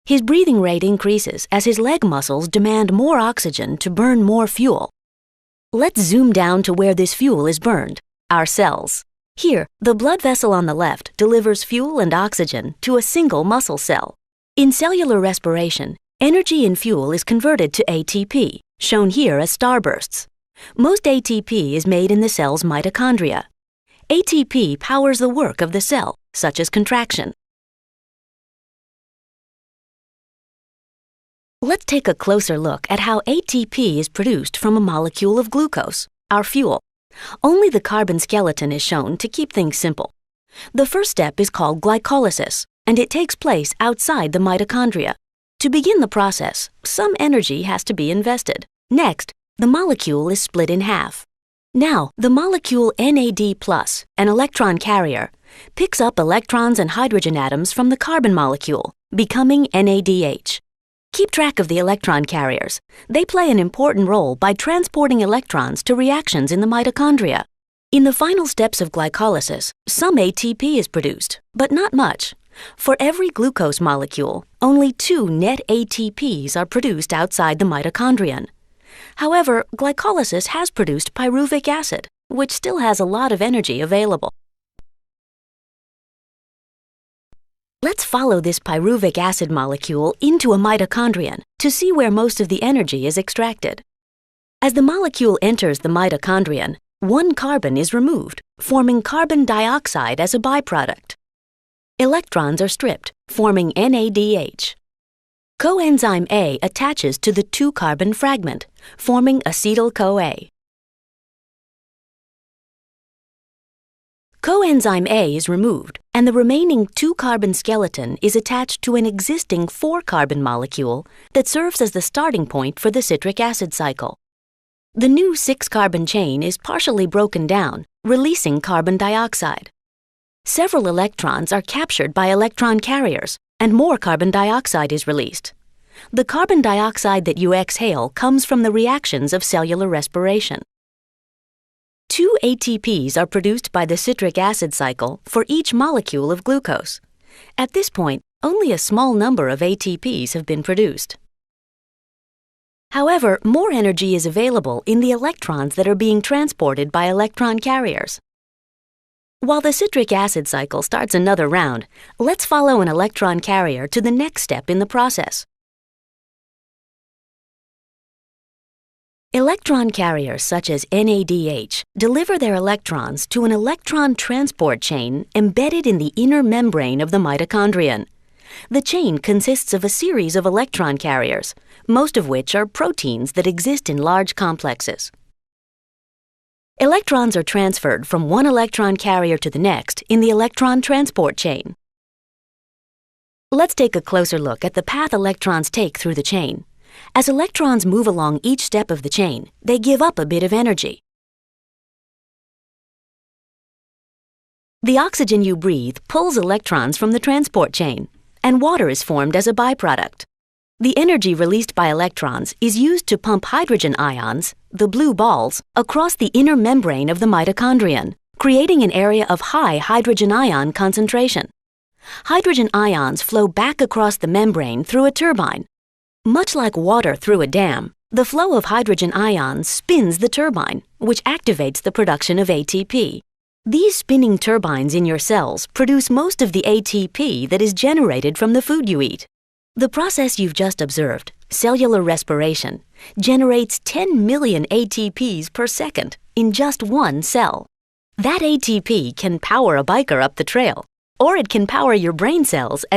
His breathing rate increases as his leg muscles demand more oxygen to burn more fuel. Let's zoom down to where this fuel is burned, our cells. Here, the blood vessel on the left delivers fuel and oxygen to a single muscle cell. In cellular respiration, energy in fuel is converted to ATP, shown here as starbursts. Most ATP is made in the cell's mitochondria. ATP powers the work of the cell, such as contraction. Let's take a closer look at how ATP is produced from a molecule of glucose, our fuel. Only the carbon skeleton is shown to keep things simple. The first step is called glycolysis, and it takes place outside the mitochondria. To begin the process, some energy has to be invested. Next, the molecule is split in half. Now, the molecule NAD+, an electron carrier, picks up electrons and hydrogen atoms from the carbon molecule, becoming NADH. Keep track of the electron carriers. They play an important role by transporting electrons to reactions in the mitochondria. In the final steps of glycolysis, some ATP is produced, but not much. For every glucose molecule, only 2 net ATPs are produced outside the mitochondrion. However, glycolysis has produced pyruvic acid, which still has a lot of energy available. Let's follow this pyruvic acid molecule into a mitochondrion to see where most of the energy is extracted. As the molecule enters the mitochondrion, 1 carbon is removed, forming carbon dioxide as a byproduct. Electrons are stripped, forming NADH. Coenzyme A attaches to the 2-carbon fragment, forming acetyl-CoA. Coenzyme A is removed, and the remaining 2-carbon skeleton is attached to an existing 4-carbon molecule that serves as the starting point for the citric acid cycle. The new 6-carbon chain is partially broken down, releasing carbon dioxide. Several electrons are captured by electron carriers, and more carbon dioxide is released. The carbon dioxide that you exhale comes from the reactions of cellular respiration. 2 ATPs are produced by the citric acid cycle for each molecule of glucose. At this point, only a small number of ATPs have been produced. However, more energy is available in the electrons that are being transported by electron carriers. While the citric acid cycle starts another round, let's follow an electron carrier to the next step in the process. Electron carriers such as NADH deliver their electrons to an electron transport chain embedded in the inner membrane of the mitochondrion. The chain consists of a series of electron carriers, most of which are proteins that exist in large complexes. Electrons are transferred from one electron carrier to the next in the electron transport chain. Let's take a closer look at the path electrons take through the chain. As electrons move along each step of the chain, they give up a bit of energy. The oxygen you breathe pulls electrons from the transport chain, and water is formed as a byproduct. The energy released by electrons is used to pump hydrogen ions, the blue balls, across the inner membrane of the mitochondrion, creating an area of high hydrogen ion concentration. Hydrogen ions flow back across the membrane through a turbine. Much like water through a dam, the flow of hydrogen ions spins the turbine, which activates the production of ATP. These spinning turbines in your cells produce most of the ATP that is generated from the food you eat. The process you've just observed, cellular respiration, generates 10 million ATPs per second in just one cell. That ATP can power a biker up the trail, or it can power your brain cells as